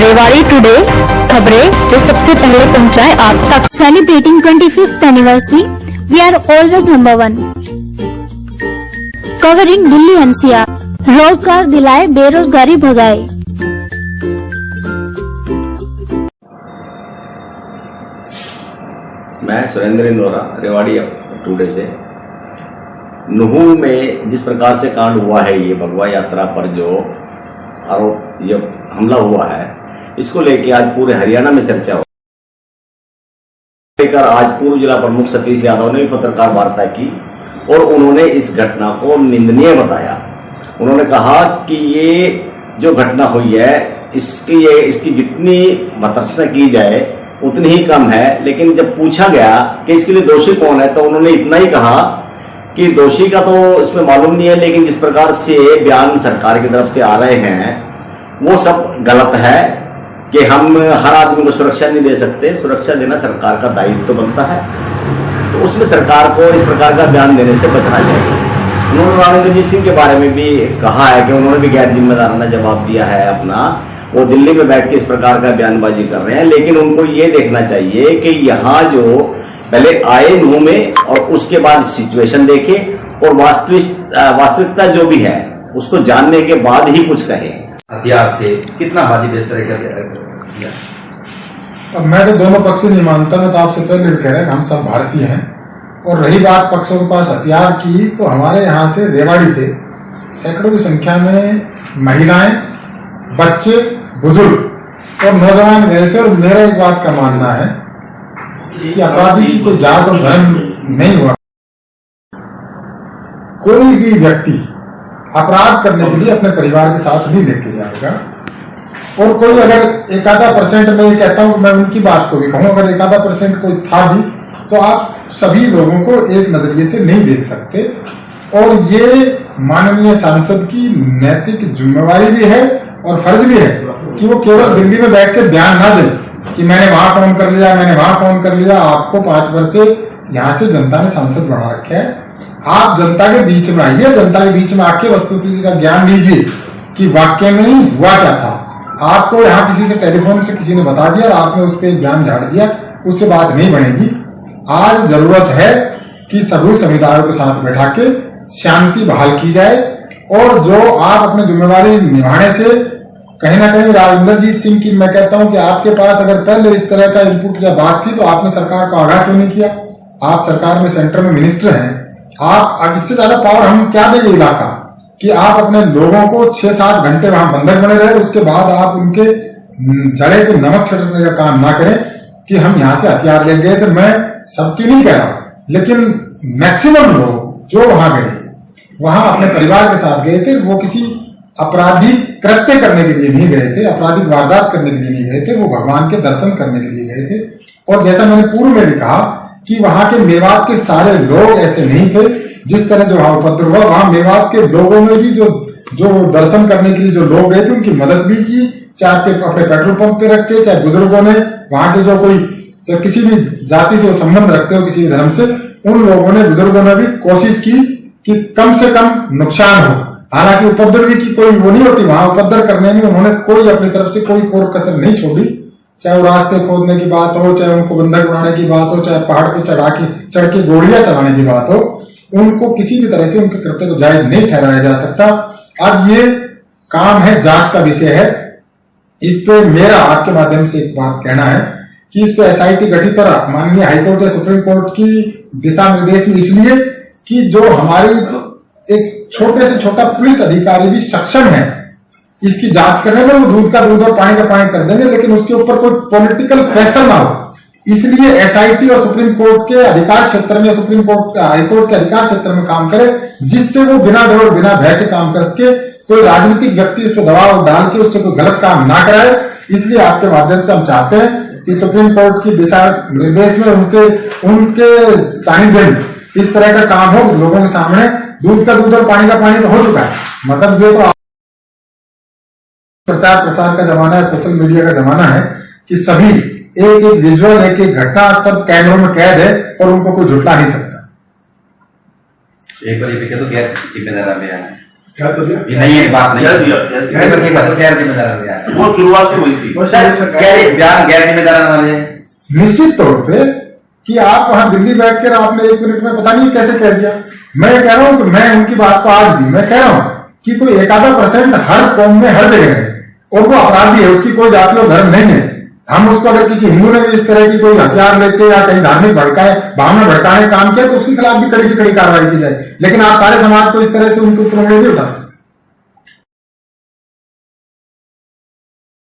Rewari today, खबरें जो सबसे पहले पहुंचाए आप तक। Celebrating 25th anniversary, we are always number one. Covering Delhi NCR, रोजगार दिलाए बेरोजगारी भगाए। मैं सुरेंद्र इंदौरा रेवाड़ी टुडे से। नुहू में जिस प्रकार से कांड हुआ है, ये भगवा यात्रा पर जो आरोप ये हमला हुआ है, इसको लेकर आज पूरे हरियाणा में चर्चा हो। लेकर आज पूर्व जिला प्रमुख सतीश यादव ने भी पत्रकार वार्ता की और उन्होंने इस घटना को निंदनीय बताया। उन्होंने कहा कि ये जो घटना हुई है, इसकी जितनी भर्त्सना की जाए उतनी ही कम है। लेकिन जब पूछा गया कि इसके लिए दोषी कौन है, तो उन्होंने इतना ही कहा कि दोषी का तो इसमें मालूम नहीं है, लेकिन जिस प्रकार से बयान सरकार की तरफ से आ रहे हैं वो सब गलत है कि हम हर आदमी को सुरक्षा नहीं दे सकते। सुरक्षा देना सरकार का दायित्व तो बनता है, तो उसमें सरकार को इस प्रकार का बयान देने से बचना चाहिए। उन्होंने राणा इंद्रजीत सिंह के बारे में भी कहा है कि उन्होंने भी गैर जिम्मेदाराना जवाब दिया है अपना। वो दिल्ली में बैठ के इस प्रकार का बयानबाजी कर रहे हैं, लेकिन उनको ये देखना चाहिए कि यहाँ जो पहले आए नुहू में और उसके बाद सिचुएशन देखे और वास्तविकता जो भी है उसको जानने के बाद ही कुछ कहे। हथियार थे, कितना वाजिब इस तरह का? अब मैं तो दोनों पक्ष नहीं मानता। मैं तो आपसे पहले कह रहा हम सब भारतीय हैं। और रही बात पक्षों के पास हथियार की, तो हमारे यहाँ से रेवाड़ी से सैकड़ों की संख्या में महिलाएं, बच्चे, बुजुर्ग और नौजवान गए थे। और मेरा एक बात का मानना है कि अपराधी की कोई जात और धर्म नहीं हुआ। कोई भी व्यक्ति अपराध करने के लिए अपने परिवार के साथ नहीं लेके जाएगा। और कोई अगर एक आधा परसेंट, मैं ये कहता हूं, मैं उनकी बात को भी कहूं, अगर एक आधा परसेंट कोई था भी, तो आप सभी लोगों को एक नजरिए से नहीं देख सकते। और ये माननीय सांसद की नैतिक जिम्मेवारी भी है और फर्ज भी है कि वो केवल दिल्ली में बैठ के बयान ना दे कि मैंने वहां फोन कर लिया, मैंने वहां फोन कर लिया। आपको 5 वर्ष से यहाँ से जनता ने सांसद बना रखा है। आप जनता के बीच में आइए, जनता के बीच में आके वस्तुस्थिति का ज्ञान लीजिए कि वाकई में हुआ क्या था। आपको यहाँ किसी से टेलीफोन से किसी ने बता दिया और आपने उस पर बयान झाड़ दिया, उससे बात नहीं बनेगी। आज जरूरत है कि सभी समुदायों के साथ बैठा के शांति बहाल की जाए। और जो आप अपनी जिम्मेवारी निभाने से कहीं ना कहीं इंद्रजीत सिंह की, मैं कहता हूं कि आपके पास अगर पहले इस तरह का इनपुट या बात थी, तो आपने सरकार को आगाह क्यों नहीं किया? आप सरकार में सेंटर में मिनिस्टर हैं। आप इससे ज्यादा पावर हम क्या देंगे इलाका कि आप अपने लोगों को 6-7 घंटे वहां बंधक बने रहे, उसके बाद आप उनके जड़े को नमक छिड़कने का काम ना करें कि हम यहाँ से हथियार ले गए थे। मैं सबकी नहीं कह रहा, लेकिन मैक्सिमम लोग जो वहां गए, वहां अपने परिवार के साथ गए थे। वो किसी आपराधिक कृत्य करने के लिए नहीं गए थे, आपराधिक वारदात करने के लिए नहीं गए थे, वो भगवान के दर्शन करने के लिए गए थे। और जैसा मैंने पूर्व में भी कहा कि वहां के मेवात के सारे लोग ऐसे नहीं थे। जिस तरह जो वहां उपद्रव हुआ, वहां मेवात के लोगों में भी जो दर्शन करने के लिए जो लोग गए थे, उनकी मदद भी की, चाहे अपने पेट्रोल पंप पे रख के, चाहे बुजुर्गों ने वहां के जो कोई चाहे किसी भी जाति से संबंध रखते हो, किसी भी धर्म से, उन लोगों ने, बुजुर्गों ने भी कोशिश की कि कम से कम नुकसान हो। हालांकि उपद्रवी की कोई वो नहीं होती, वहां उपद्रव करने में उन्होंने कोई अपनी तरफ से कोई कोर कसर नहीं छोड़ी। चाहे वो रास्ते खोदने की बात हो, चाहे उनको बंधक बनाने की बात हो, चाहे पहाड़ पे चढ़ के गोलियां चलाने की बात हो, उनको किसी भी तरह से उनके कृत्य को जायज नहीं ठहराया जा सकता। अब ये काम है, जांच का विषय है। इस पे मेरा आपके माध्यम से एक बात कहना है कि इस पे SIT गठित और माननीय हाईकोर्ट या सुप्रीम कोर्ट की दिशा निर्देश में, इसलिए कि जो हमारी एक छोटे से छोटा पुलिस अधिकारी भी सक्षम है इसकी जांच करने में, वो दूध का दूध और पानी का पानी कर देंगे, लेकिन उसके ऊपर कोई पॉलिटिकल प्रेशर ना हो। इसलिए SIT और सुप्रीम कोर्ट के अधिकार क्षेत्र में, सुप्रीम कोर्ट हाईकोर्ट के अधिकार क्षेत्र में काम करे, जिससे वो बिना डर और बिना भय के काम कर सके। कोई राजनीतिक व्यक्ति उस पर दबाव डाल के उससे कोई गलत काम ना कराए। इसलिए आपके माध्यम से हम चाहते हैं कि सुप्रीम कोर्ट की दिशा निर्देश में उनके सानिध्य में इस तरह का काम हो। लोगों के सामने दूध का दूध और पानी का पानी तो हो चुका है। मतलब ये तो प्रचार प्रसार का जमाना है, सोशल मीडिया का जमाना है कि सभी एक एक विजुअल, एक एक घटना सब कैमरों में कैद है और उनको कोई झुटला नहीं सकता। एक बार ये तो गैर जिम्मेदार बयान है। क्या तो दिया? ये नहीं है बात नहीं क्या दिया? गैर जिम्मेदार है। वो शुरुआत ही हुई थी। गैर जिम्मेदार वाले निश्चित तौर पे कि आप वहां दिल्ली बैठकर आपने 1 मिनट में पता नहीं कैसे कह दिया। मैं कह रहा हूं कि मैं उनकी बात को आज भी मैं कह रहा हूं कि कोई 1-आधा% हर कौम में हर जगह है और वो अपराधी है, उसकी कोई जाति और धर्म नहीं है। हम उसको अगर किसी हिंदू ने भी इस तरह की कोई हथियार लेके या कहीं धार्मिक भड़काए भावना भड़काने काम किया तो उसके खिलाफ भी कड़ी से कड़ी कार्रवाई की जाए, लेकिन आप सारे समाज को इस तरह से उनके ऊपर उंगली नहीं उठा सकते।